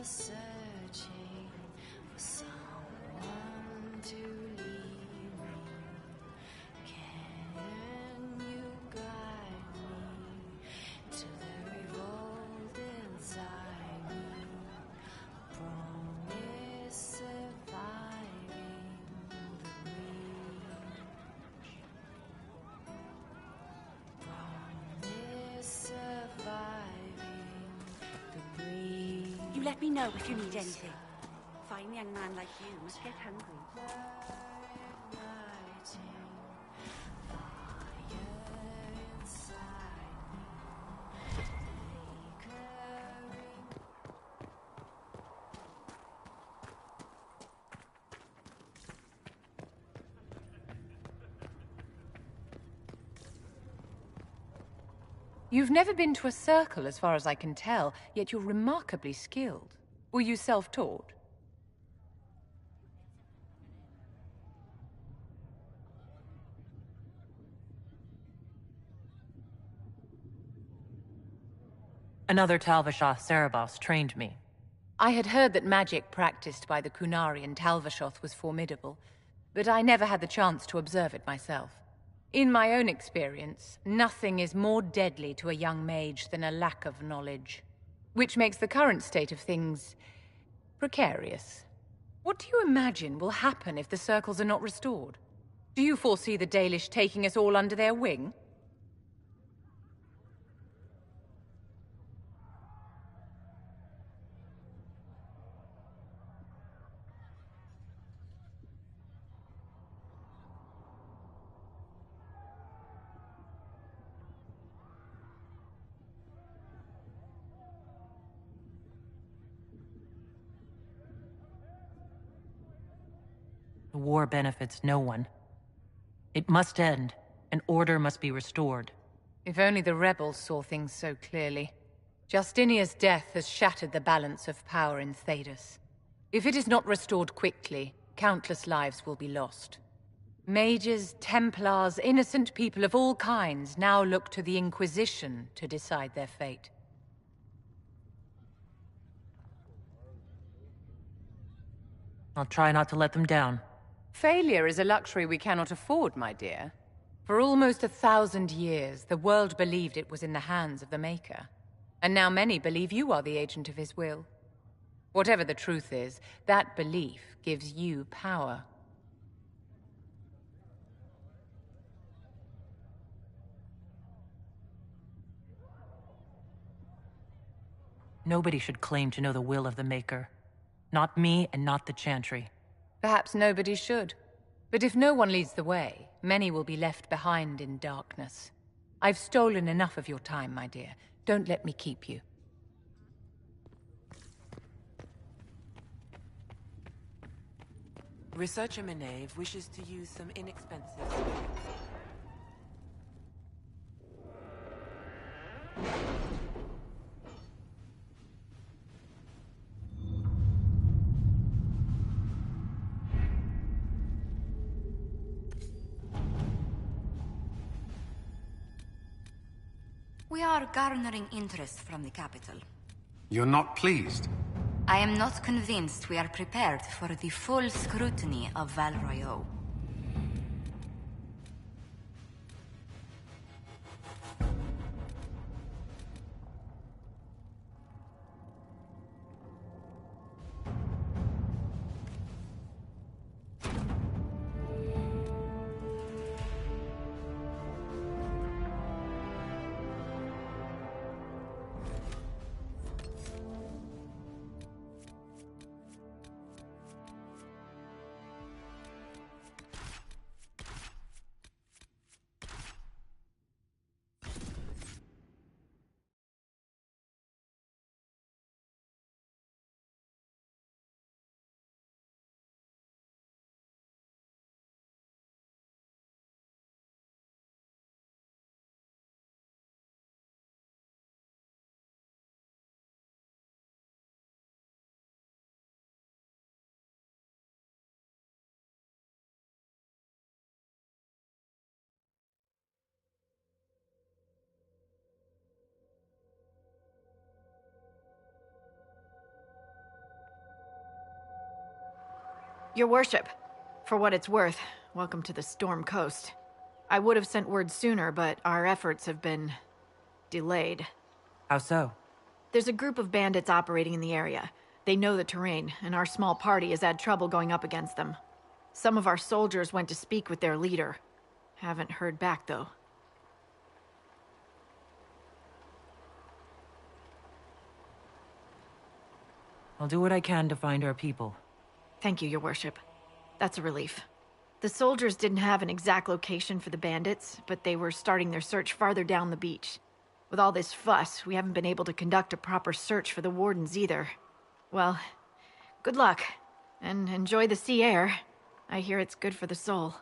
searching for someone to lead me. Can you guide me to the revolt inside me? Promise surviving the breach. Promise surviving the breach. You let me know if you need anything. Fine young man like you must get hungry. You've never been to a circle, as far as I can tell, yet you're remarkably skilled. Were you self-taught? Another Talvashah Cerebos trained me. I had heard that magic practiced by the Kunari in Talvashoth was formidable, but I never had the chance to observe it myself. In my own experience, nothing is more deadly to a young mage than a lack of knowledge, which makes the current state of things precarious. What do you imagine will happen if the circles are not restored? Do you foresee the Dalish taking us all under their wing? The war benefits no one. It must end, and order must be restored. If only the rebels saw things so clearly. Justinia's death has shattered the balance of power in Thedas. If it is not restored quickly, countless lives will be lost. Mages, Templars, innocent people of all kinds now look to the Inquisition to decide their fate. I'll try not to let them down. Failure is a luxury we cannot afford, my dear. For almost 1,000 years, the world believed it was in the hands of the Maker. And now many believe you are the agent of his will. Whatever the truth is, that belief gives you power. Nobody should claim to know the will of the Maker. Not me and not the Chantry. Perhaps nobody should. But if no one leads the way, many will be left behind in darkness. I've stolen enough of your time, my dear. Don't let me keep you. Researcher Meneve wishes to use some inexpensive... We are garnering interest from the capital. You're not pleased? I am not convinced we are prepared for the full scrutiny of Val Royeaux. Your worship, for what it's worth, welcome to the Storm Coast. I would have sent word sooner, but our efforts have been delayed. How so? There's a group of bandits operating in the area. They know the terrain, and our small party has had trouble going up against them. Some of our soldiers went to speak with their leader. Haven't heard back, though. I'll do what I can to find our people. Thank you, Your Worship. That's a relief. The soldiers didn't have an exact location for the bandits, but they were starting their search farther down the beach. With all this fuss, we haven't been able to conduct a proper search for the wardens either. Well, good luck, and enjoy the sea air. I hear it's good for the soul.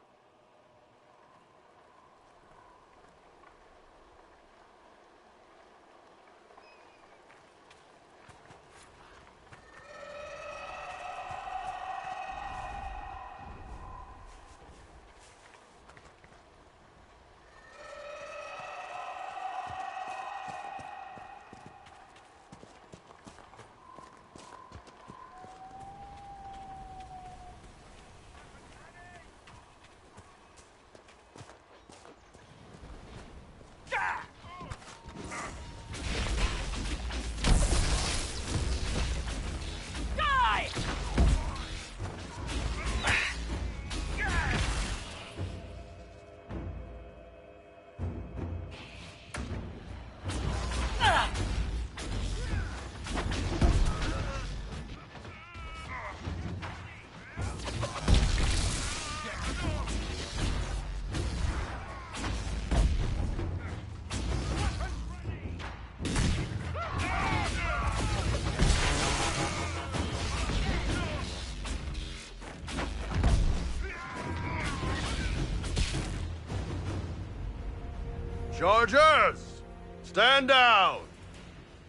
Chargers! Stand down!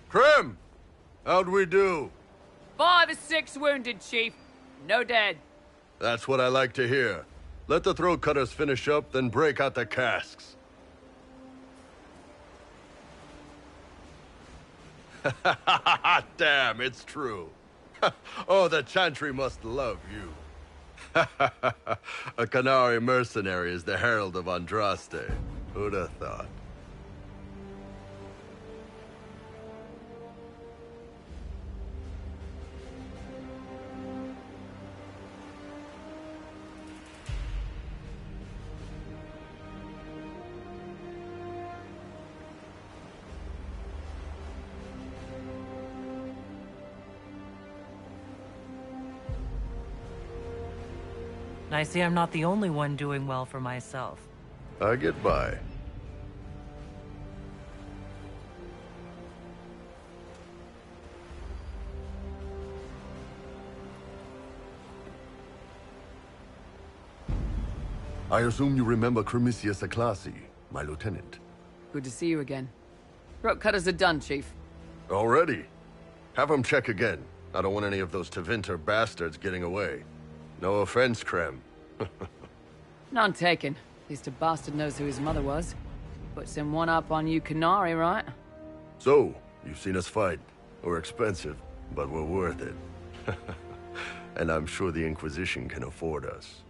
Krim! How'd we do? 5 or 6 wounded, Chief. No dead. That's what I like to hear. Let the throat cutters finish up, then break out the casks. Damn, it's true. Oh, the Chantry must love you. A Canary mercenary is the herald of Andraste. Who'd have thought? I see I'm not the only one doing well for myself. I get by. I assume you remember Cremisius Aclasi, my lieutenant. Good to see you again. Throat cutters are done, Chief. Already? Have him check again. I don't want any of those Tevinter bastards getting away. No offense, Krem. None taken. At least a bastard knows who his mother was. Puts him one up on you Canary, right? So, you've seen us fight. We're expensive, but we're worth it. And I'm sure the Inquisition can afford us.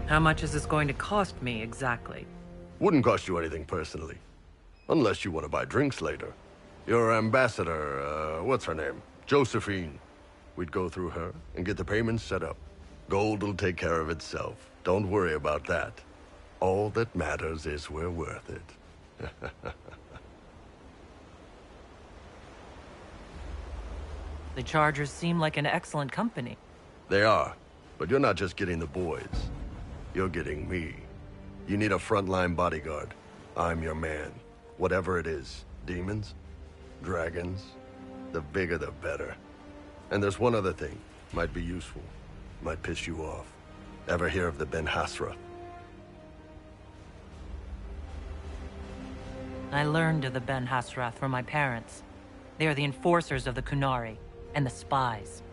How much is this going to cost me, exactly? Wouldn't cost you anything personally. Unless you want to buy drinks later. Your ambassador, what's her name? Josephine. We'd go through her and get the payments set up. Gold will take care of itself. Don't worry about that. All that matters is we're worth it. The Chargers seem like an excellent company. They are, but you're not just getting the boys. You're getting me. You need a frontline bodyguard. I'm your man. Whatever it is. Demons? Dragons? The bigger the better. And there's one other thing. Might be useful. Might piss you off. Ever hear of the Ben Hasra? I learned of the Ben Hasrath from my parents. They are the enforcers of the Kunari. and the spies.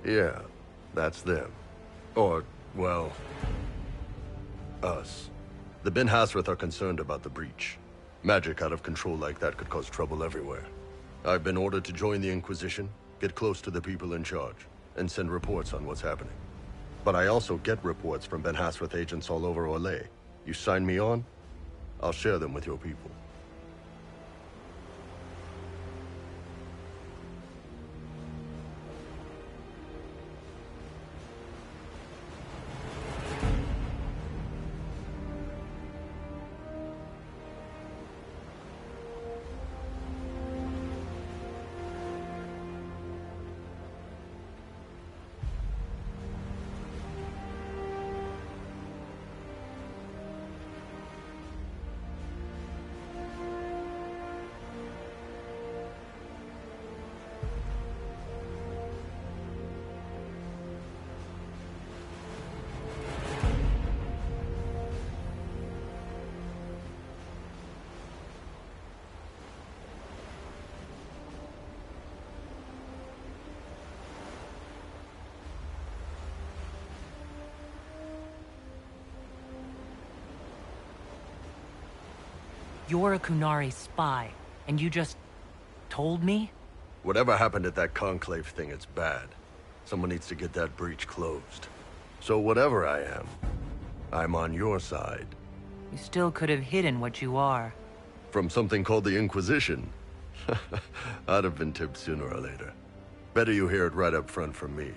Yeah, that's them. Or, well, us. The Ben Hasrath are concerned about the breach. Magic out of control like that could cause trouble everywhere. I've been ordered to join the Inquisition, get close to the people in charge, and send reports on what's happening. But I also get reports from Ben Hasrath agents all over Orlais. You sign me on, I'll share them with your people. You're a Kunari spy, and you just told me? Whatever happened at that conclave thing, it's bad. Someone needs to get that breach closed. So whatever I am, I'm on your side. You still could have hidden what you are. From something called the Inquisition. I'd have been tipped sooner or later. Better you hear it right up front from me.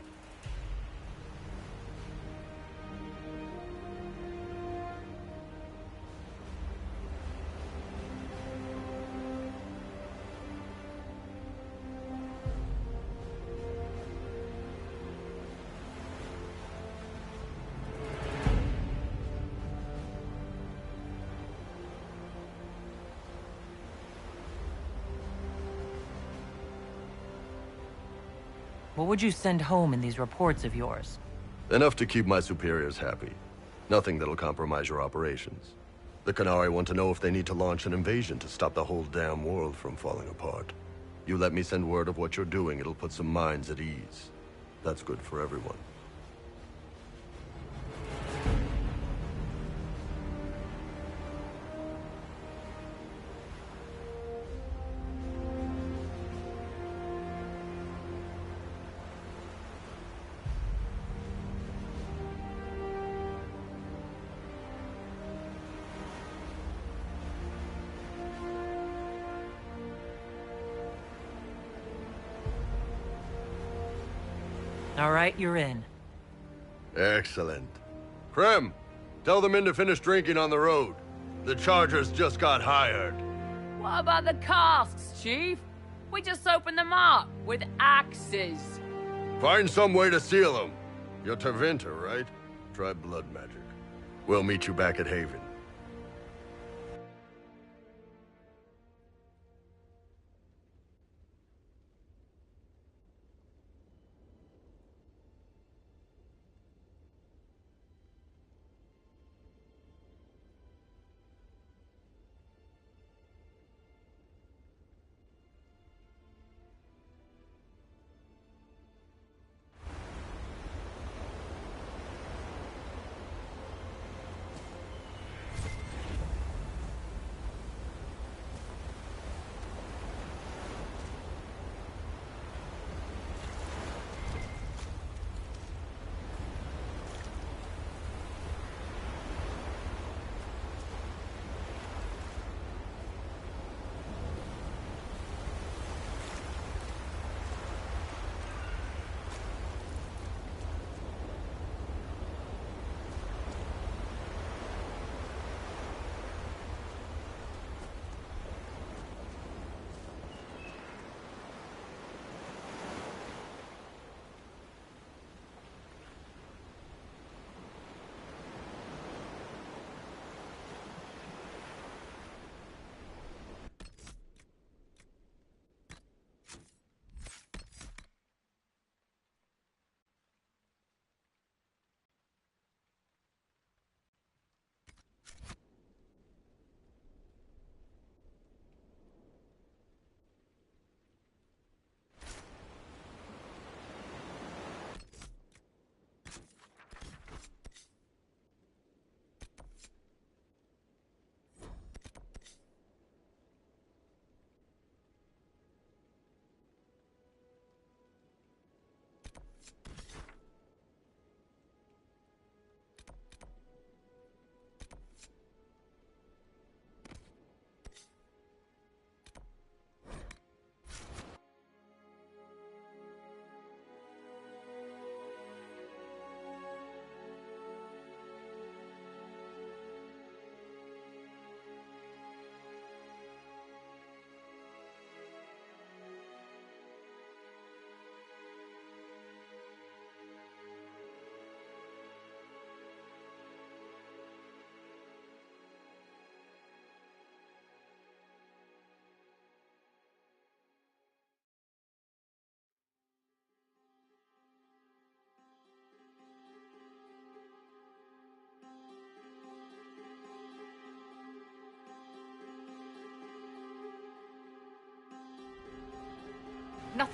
What would you send home in these reports of yours? Enough to keep my superiors happy. Nothing that'll compromise your operations. The Kunari want to know if they need to launch an invasion to stop the whole damn world from falling apart. You let me send word of what you're doing, it'll put some minds at ease. That's good for everyone. All right, you're in. Excellent. Krem, tell the men to finish drinking on the road. The Chargers just got hired. What about the casks, Chief? We just opened them up with axes. Find some way to seal them. You're Tervinter, right? Try blood magic. We'll meet you back at Haven.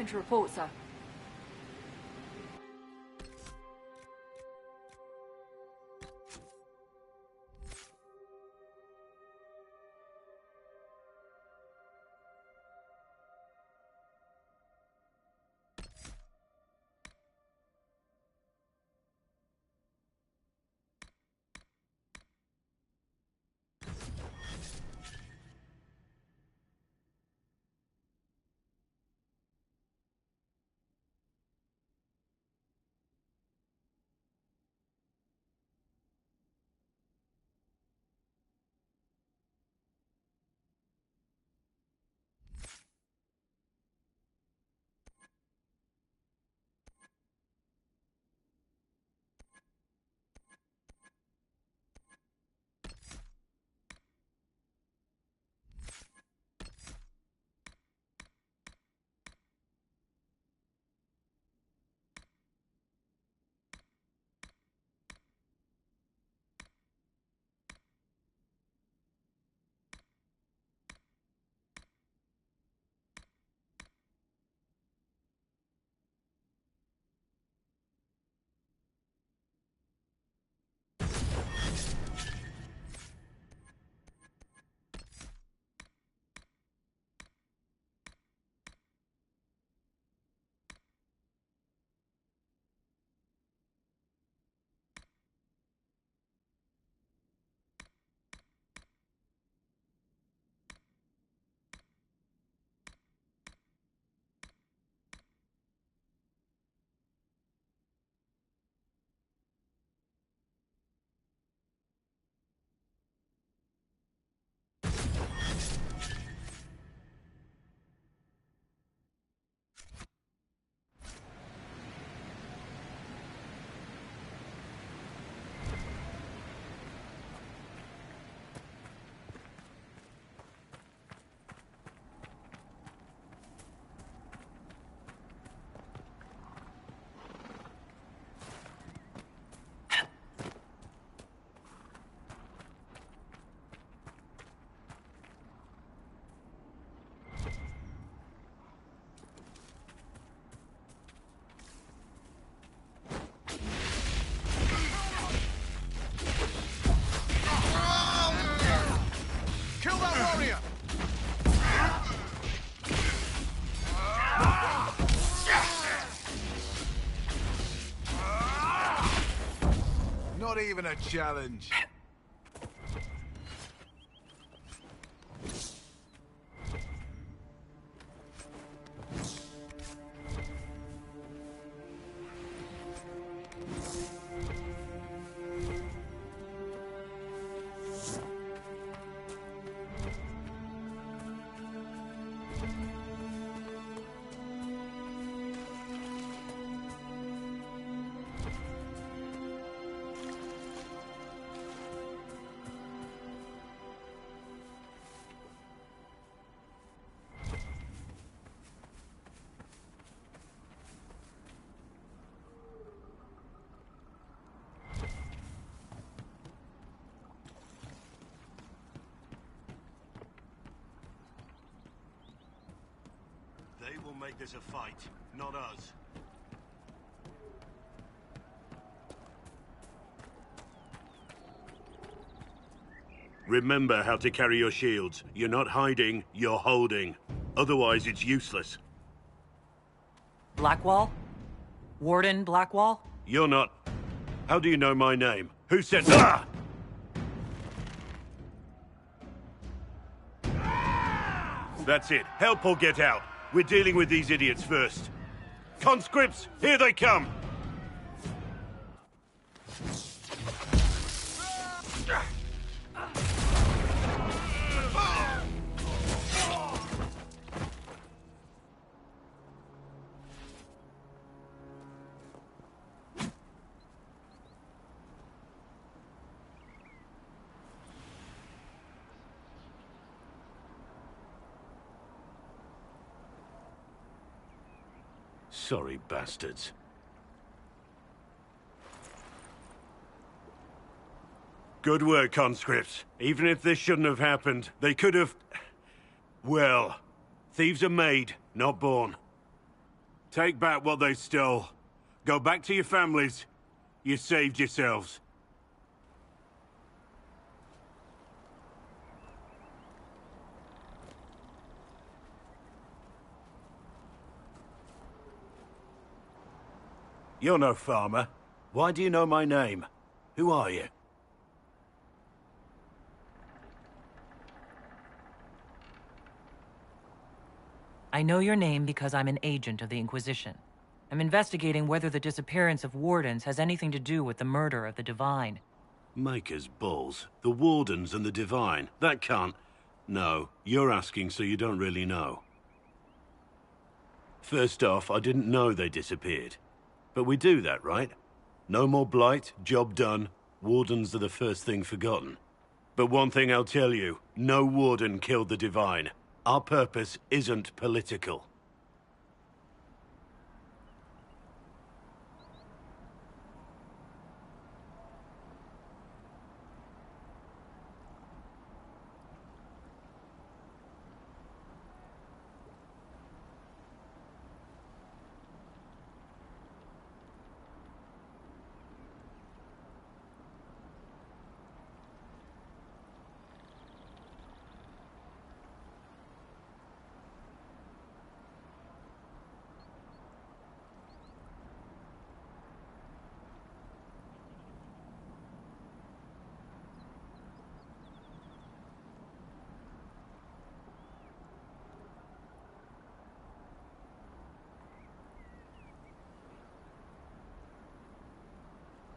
Nothing to report, sir. Kill that warrior! Not even a challenge. They will make this a fight, not us. Remember how to carry your shields. You're not hiding, you're holding. Otherwise, it's useless. Blackwall? Warden Blackwall? You're not... How do you know my name? Who said... Ah! That's it. Help or get out. We're dealing with these idiots first. Conscripts, here they come! Sorry, bastards. Good work, conscripts. Even if this shouldn't have happened, they could have... Well, thieves are made, not born. Take back what they stole. Go back to your families. You saved yourselves. You're no farmer. Why do you know my name? Who are you? I know your name because I'm an agent of the Inquisition. I'm investigating whether the disappearance of Wardens has anything to do with the murder of the Divine. Maker's balls. The Wardens and the Divine. That can't... No, you're asking so you don't really know. First off, I didn't know they disappeared. But we do that, right? No more blight, job done. Wardens are the first thing forgotten. But one thing I'll tell you, no Warden killed the Divine. Our purpose isn't political.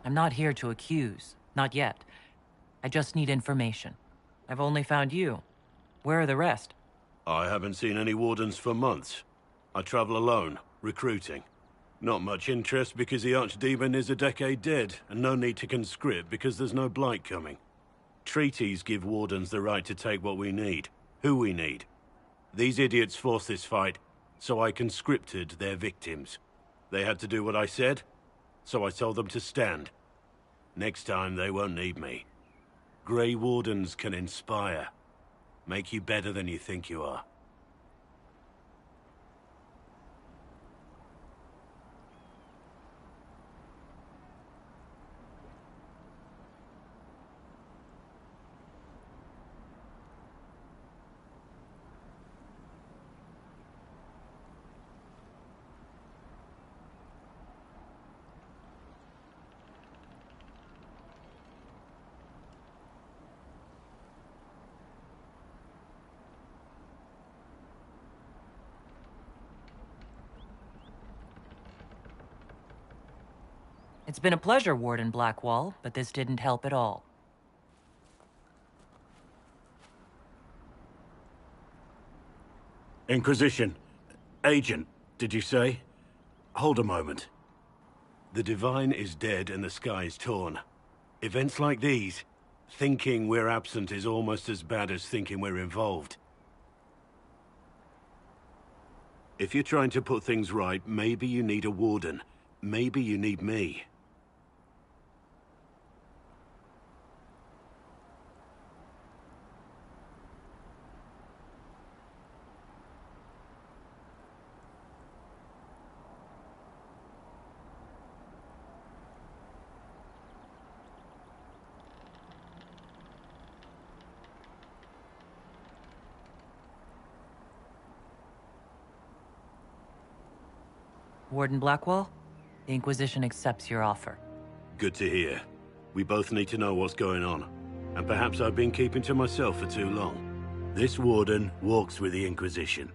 I'm not here to accuse. Not yet. I just need information. I've only found you. Where are the rest? I haven't seen any Wardens for months. I travel alone, recruiting. Not much interest because the Archdemon is a decade dead, and no need to conscript because there's no blight coming. Treaties give Wardens the right to take what we need, who we need. These idiots forced this fight, so I conscripted their victims. They had to do what I said, so I told them to stand. Next time, they won't need me. Grey Wardens can inspire. Make you better than you think you are. It's been a pleasure, Warden Blackwall, but this didn't help at all. Inquisition. Agent, did you say? Hold a moment. The Divine is dead and the sky is torn. Events like these, thinking we're absent is almost as bad as thinking we're involved. If you're trying to put things right, maybe you need a Warden. Maybe you need me. Warden Blackwall, the Inquisition accepts your offer. Good to hear. We both need to know what's going on. And perhaps I've been keeping to myself for too long. This Warden walks with the Inquisition.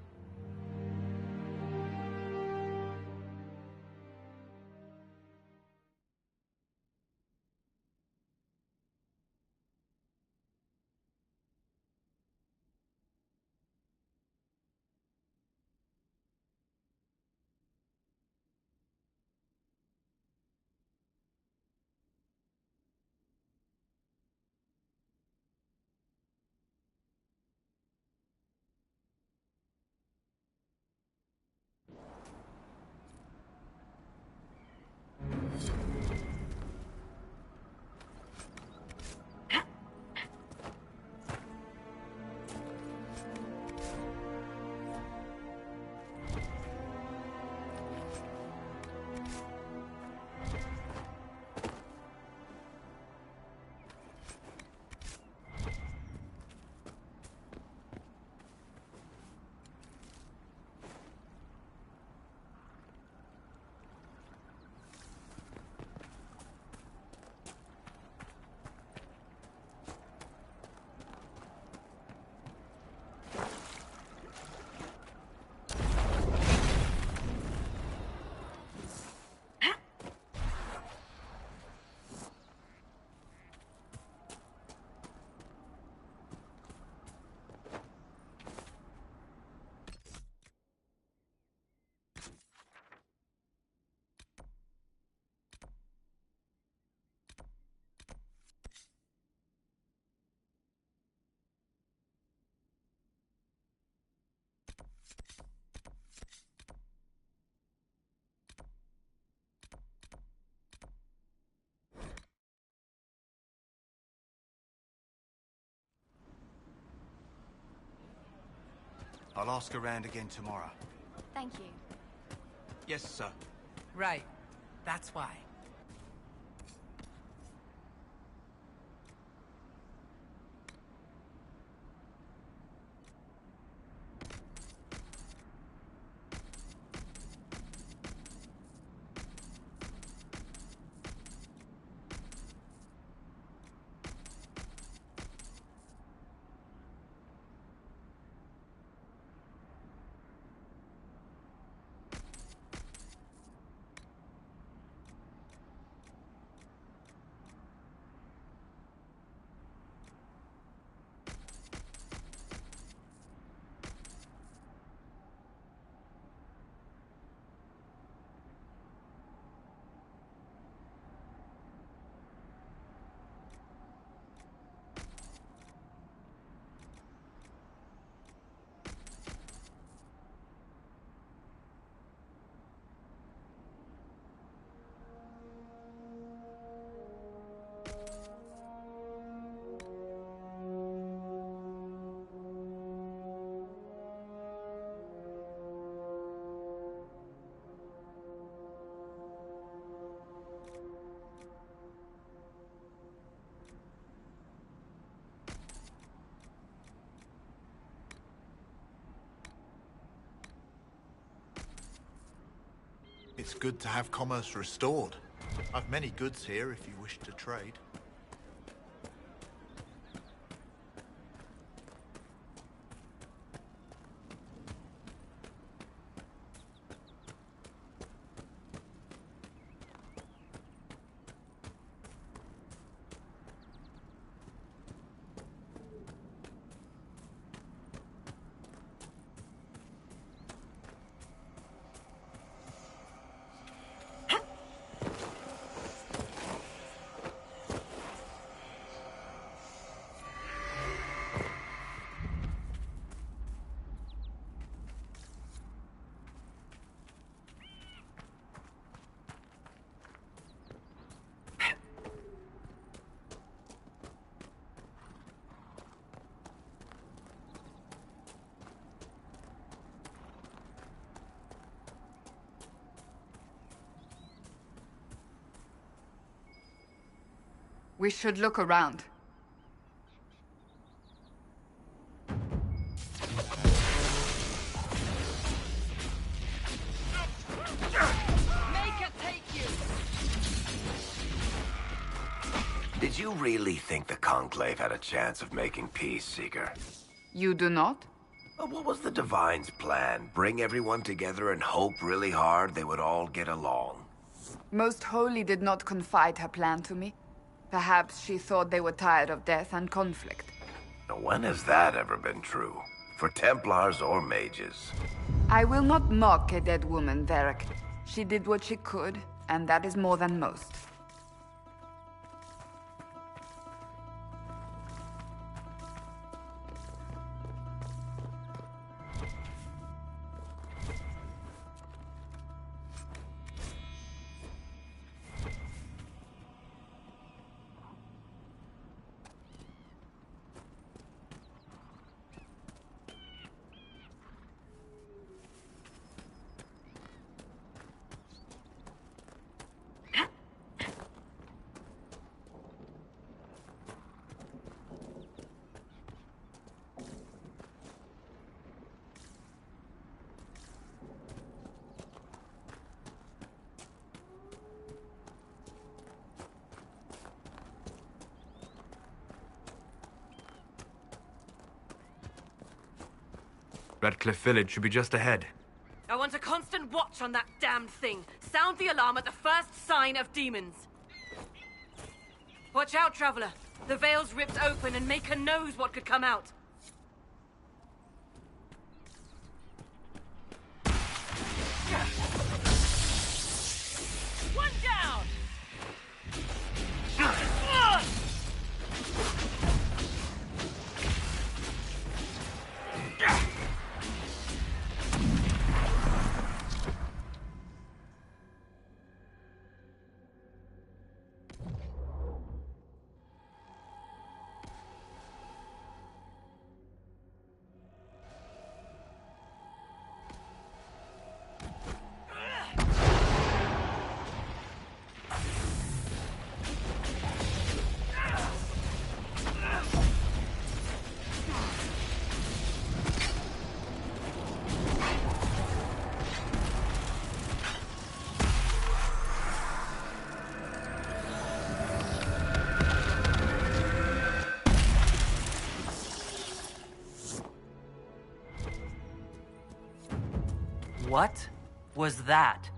I'll ask around again tomorrow. Thank you. Yes, sir. Right. That's why. It's good to have commerce restored. I've many goods here if you wish to trade. We should look around. Make it take you! Did you really think the Conclave had a chance of making peace, Seeker? You do not? What was the Divine's plan? Bring everyone together and hope really hard they would all get along? Most Holy did not confide her plan to me. Perhaps she thought they were tired of death and conflict. Now, when has that ever been true? For Templars or mages? I will not mock a dead woman, Varric. She did what she could, and that is more than most. Redcliffe Village should be just ahead. I want a constant watch on that damned thing. Sound the alarm at the first sign of demons. Watch out, Traveler. The veil's ripped open and Maker knows what could come out. One down! What was that?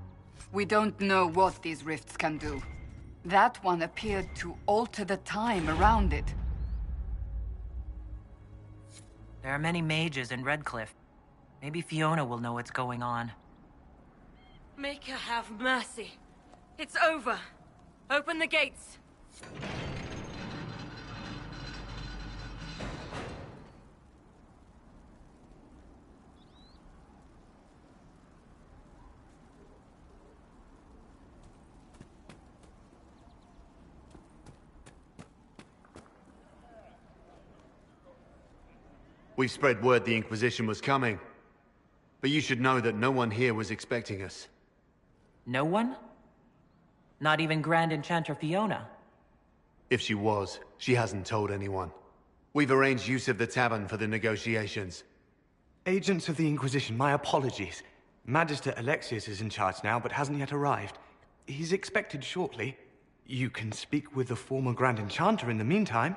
We don't know what these rifts can do. That one appeared to alter the time around it. There are many mages in Redcliffe. Maybe Fiona will know what's going on. Make her have mercy. It's over. Open the gates. We spread word the Inquisition was coming. But you should know that no one here was expecting us. No one? Not even Grand Enchanter Fiona? If she was, she hasn't told anyone. We've arranged use of the tavern for the negotiations. Agents of the Inquisition, my apologies. Magister Alexius is in charge now, but hasn't yet arrived. He's expected shortly. You can speak with the former Grand Enchanter in the meantime.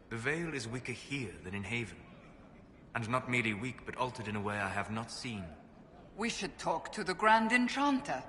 The Veil is weaker here than in Haven. And not merely weak, but altered in a way I have not seen. We should talk to the Grand Enchanter.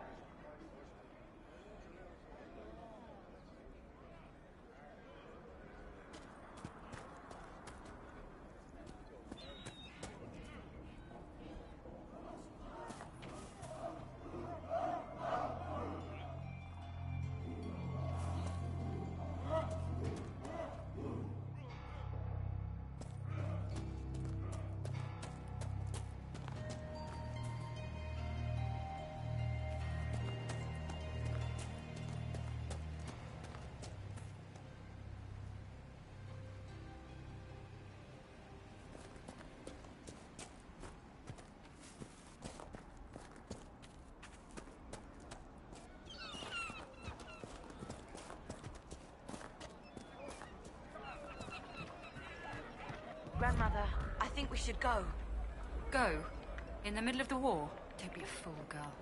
Grandmother, I think we should go. Go? In the middle of the war? Don't be a fool, girl.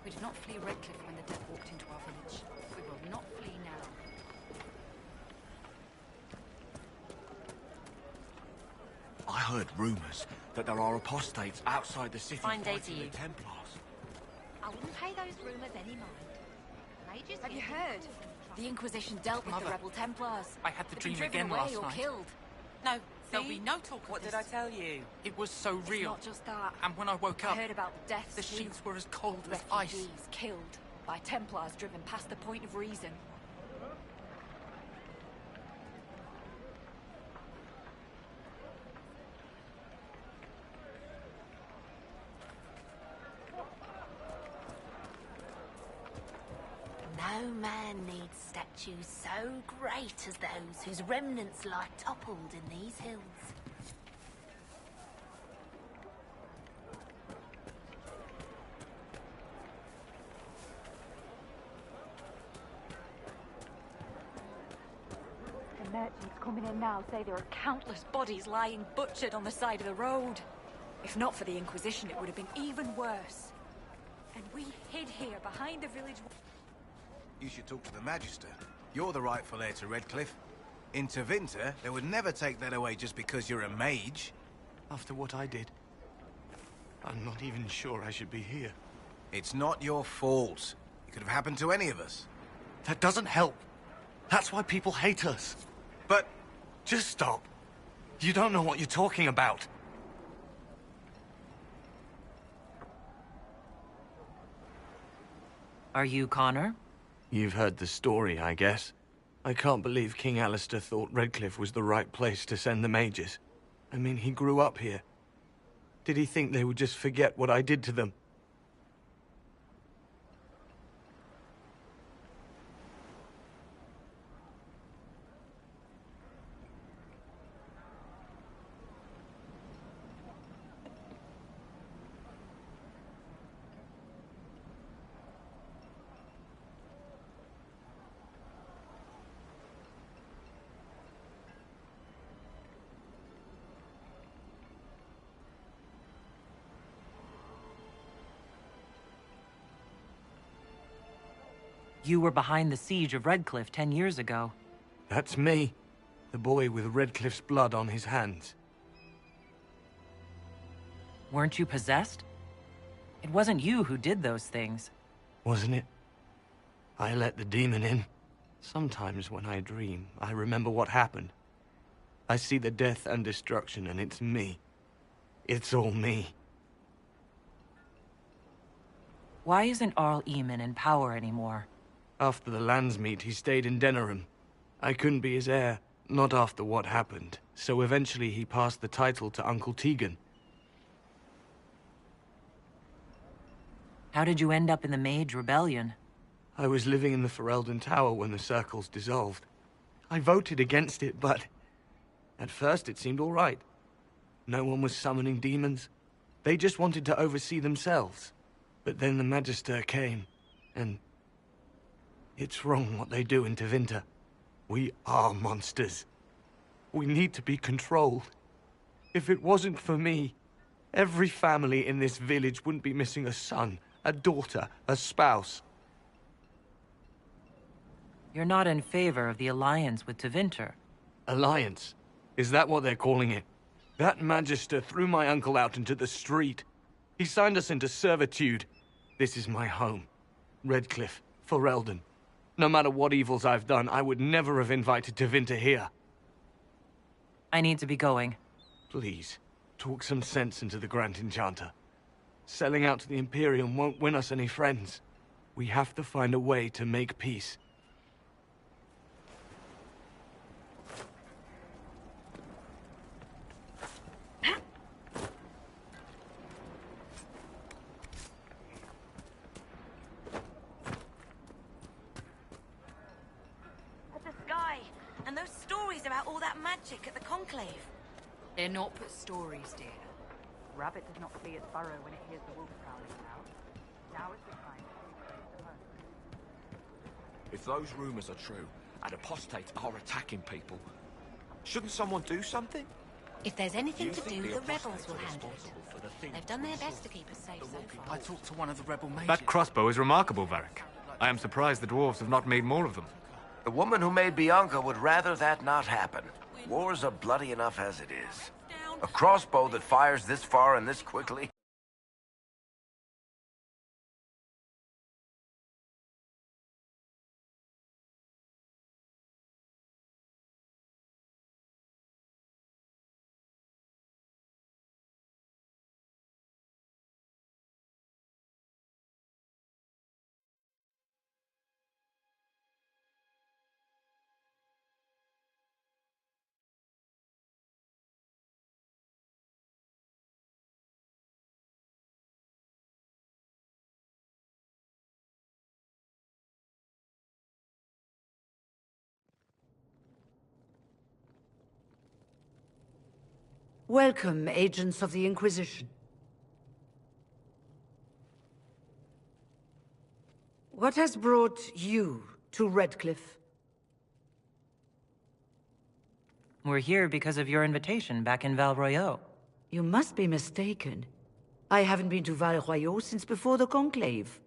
We did not flee Redcliffe when the dead walked into our village. We will not flee now. I heard rumors that there are apostates outside the city Fine day to fighting you. the Templars. I wouldn't pay those rumors any mind. Mages Have you here- heard? The Inquisition dealt with the Mother, rebel Templars. I had the They've been dream driven again away last or night. killed. No, there'll See? be no talk of What this. did I tell you? It was so real. Not just that. And when I woke I up, heard about the deaths the too. sheets were as cold as ice. Refugees killed by Templars driven past the point of reason. No man needs statues so great as those whose remnants lie toppled in these hills. The merchants coming in now say there are countless bodies lying butchered on the side of the road. If not for the Inquisition, it would have been even worse. And we hid here behind the village. You should talk to the Magister. You're the rightful heir to Redcliffe. In Tevinter, they would never take that away just because you're a mage. After what I did, I'm not even sure I should be here. It's not your fault. It could have happened to any of us. That doesn't help. That's why people hate us. But... Just stop. You don't know what you're talking about. Are you Connor? You've heard the story, I guess. I can't believe King Alistair thought Redcliffe was the right place to send the mages. I mean, he grew up here. Did he think they would just forget what I did to them? You were behind the siege of Redcliffe 10 years ago. That's me. The boy with Redcliffe's blood on his hands. Weren't you possessed? It wasn't you who did those things. Wasn't it? I let the demon in. Sometimes when I dream, I remember what happened. I see the death and destruction, and it's me. It's all me. Why isn't Arl Eamon in power anymore? After the Landsmeet, he stayed in Denerim. I couldn't be his heir, not after what happened. So eventually he passed the title to Uncle Tegan. How did you end up in the Mage Rebellion? I was living in the Ferelden Tower when the Circles dissolved. I voted against it, but... at first it seemed all right. No one was summoning demons. They just wanted to oversee themselves. But then the Magister came, and... it's wrong what they do in Tevinter. We are monsters. We need to be controlled. If it wasn't for me, every family in this village wouldn't be missing a son, a daughter, a spouse. You're not in favor of the alliance with Tevinter. Alliance? Is that what they're calling it? That Magister threw my uncle out into the street. He signed us into servitude. This is my home. Redcliffe, Ferelden. No matter what evils I've done, I would never have invited Tevinter here. I need to be going. Please, talk some sense into the Grand Enchanter. Selling out to the Imperium won't win us any friends. We have to find a way to make peace. And those stories about all that magic at the Conclave. They're not but stories, dear. Rabbit does not flee its burrow when it hears the wolf prowling out. Now is the time to recreate the herd. If those rumors are true, and apostates are attacking people, shouldn't someone do something? If there's anything You to think do, the the rebels apostates will are handle responsible for the it. things They've done their that best to keep us safe so far. I talked to one of the rebel mages. That crossbow is remarkable, Varric. I am surprised the dwarves have not made more of them. The woman who made Bianca would rather that not happen. Wars are bloody enough as it is. A crossbow that fires this far and this quickly? Welcome, agents of the Inquisition. What has brought you to Redcliffe? We're here because of your invitation back in Val Royeaux. You must be mistaken. I haven't been to Val Royeaux since before the Conclave.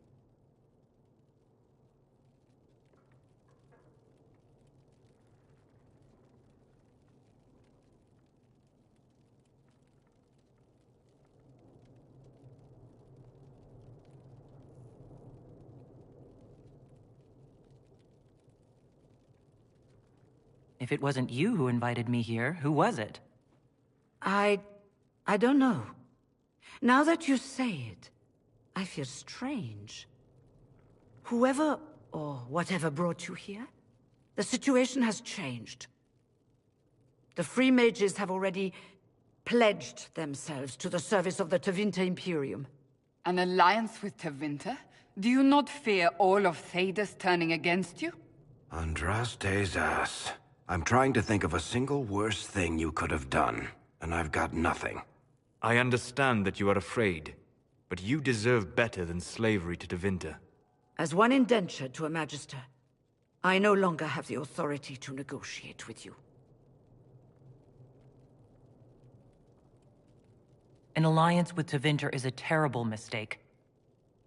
If it wasn't you who invited me here, who was it? I don't know. Now that you say it, I feel strange. Whoever or whatever brought you here, the situation has changed. The Free Mages have already pledged themselves to the service of the Tevinter Imperium. An alliance with Tevinter? Do you not fear all of Thedas turning against you? Andraste's ass. I'm trying to think of a single worse thing you could have done, and I've got nothing. I understand that you are afraid, but you deserve better than slavery to Tevinter. As one indentured to a Magister, I no longer have the authority to negotiate with you. An alliance with Tevinter is a terrible mistake.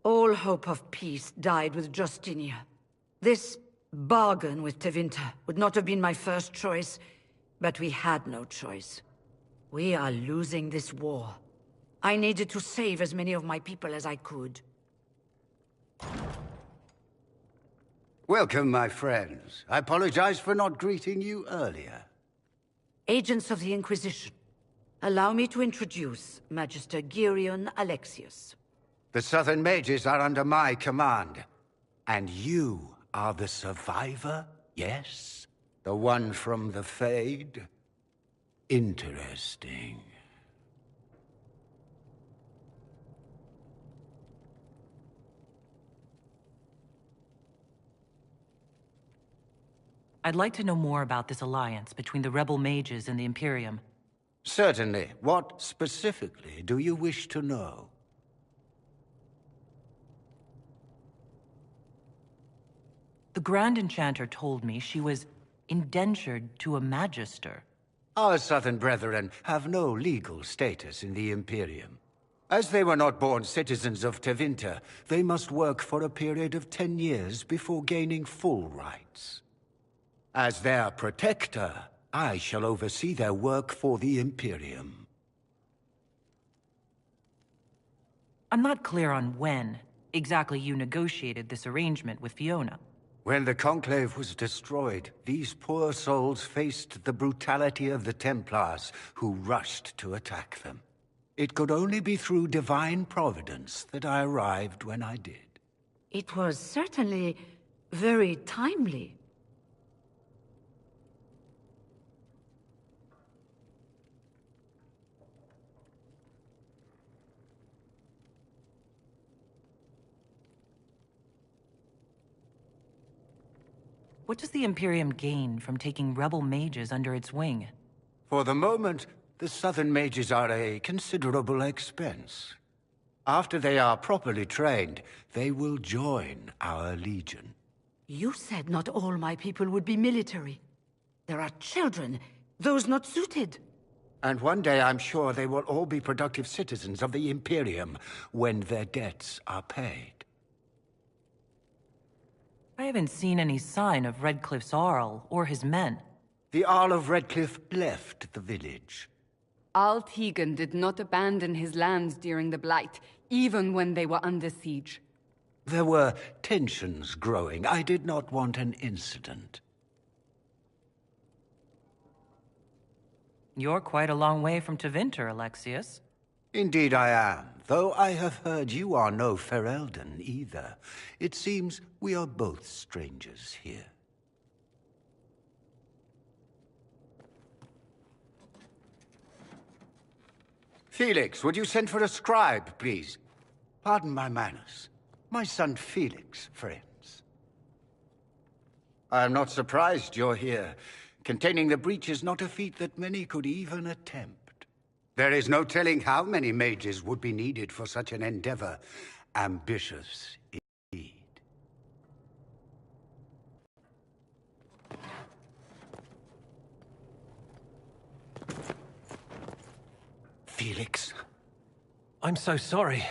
All hope of peace died with Justinia. This bargain with Tevinter would not have been my first choice, but we had no choice. We are losing this war. I needed to save as many of my people as I could. Welcome, my friends. I apologize for not greeting you earlier. Agents of the Inquisition, allow me to introduce Magister Girion Alexius. The Southern Mages are under my command. And you are the survivor, yes? The one from the Fade? Interesting. I'd like to know more about this alliance between the rebel mages and the Imperium. Certainly. What specifically do you wish to know? The Grand Enchanter told me she was indentured to a Magister. Our Southern Brethren have no legal status in the Imperium. As they were not born citizens of Tevinter, they must work for a period of 10 years before gaining full rights. As their protector, I shall oversee their work for the Imperium. I'm not clear on when exactly you negotiated this arrangement with Fiona. When the Conclave was destroyed, these poor souls faced the brutality of the Templars, who rushed to attack them. It could only be through divine providence that I arrived when I did. It was certainly very timely. What does the Imperium gain from taking rebel mages under its wing? For the moment, the Southern Mages are a considerable expense. After they are properly trained, they will join our Legion. You said not all my people would be military. There are children, those not suited. And one day I'm sure they will all be productive citizens of the Imperium when their debts are paid. I haven't seen any sign of Redcliffe's Arl or his men. The Arl of Redcliffe left the village. Al Tegan did not abandon his lands during the Blight, even when they were under siege. There were tensions growing. I did not want an incident. You're quite a long way from Tevinter, Alexius. Indeed I am, though I have heard you are no Ferelden either. It seems we are both strangers here. Felix, would you send for a scribe, please? Pardon my manners. My son Felix, friends. I am not surprised you're here. Containing the breach is not a feat that many could even attempt. There is no telling how many mages would be needed for such an endeavor. Ambitious, indeed. Felix? I'm so sorry.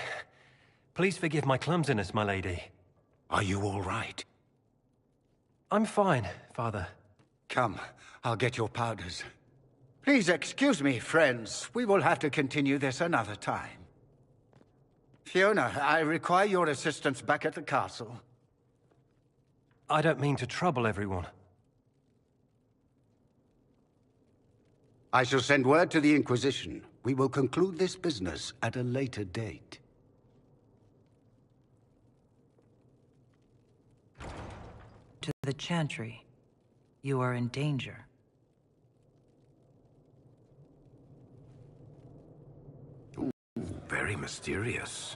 Please forgive my clumsiness, my lady. Are you all right? I'm fine, Father. Come, I'll get your powders. Please excuse me, friends. We will have to continue this another time. Fiona, I require your assistance back at the castle. I don't mean to trouble everyone. I shall send word to the Inquisition. We will conclude this business at a later date. To the Chantry, you are in danger. Very mysterious.